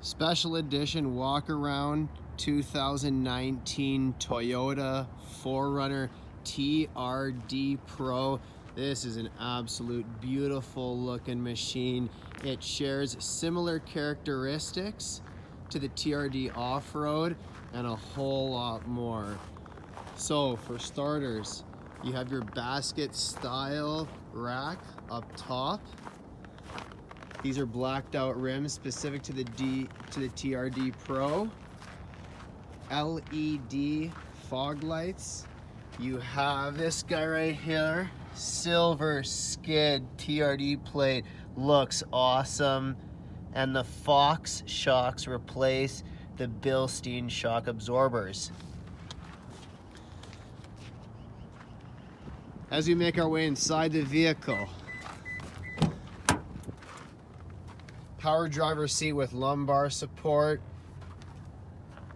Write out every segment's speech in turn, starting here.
Special edition walk around 2019 Toyota 4Runner TRD Pro. This is an absolute beautiful looking machine. It shares similar characteristics to the TRD off-road and a whole lot more. So for starters, you have your basket style rack up top. These are blacked out rims specific to the TRD Pro. LED fog lights. You have this guy right here, silver skid TRD plate, looks awesome. And the Fox shocks replace the Bilstein shock absorbers. As we make our way inside the vehicle, power driver seat with lumbar support.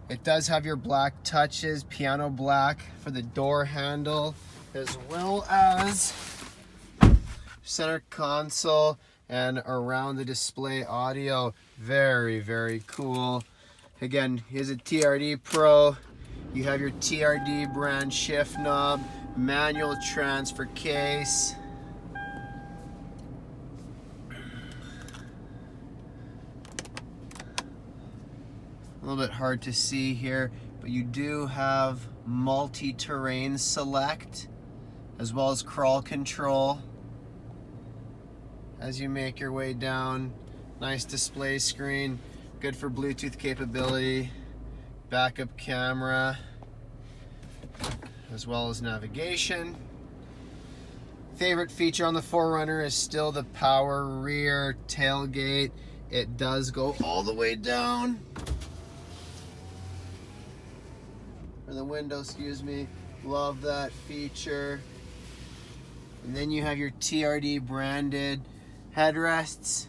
It does have your black touches, piano black for the door handle, as well as center console and around the display audio. Very, very cool. Again, here's a TRD Pro. You have your TRD brand shift knob, manual transfer case. A little bit hard to see here, but you do have multi-terrain select as well as crawl control. As you make your way down, nice display screen, good for Bluetooth capability, backup camera, as well as navigation. Favorite feature on the 4Runner is still the power rear tailgate. It does go all the way down. Or the window, excuse me. Love that feature. And then you have your TRD branded headrests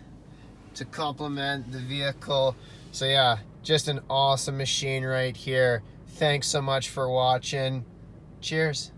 to complement the vehicle. So yeah, just an awesome machine right here. Thanks so much for watching. Cheers.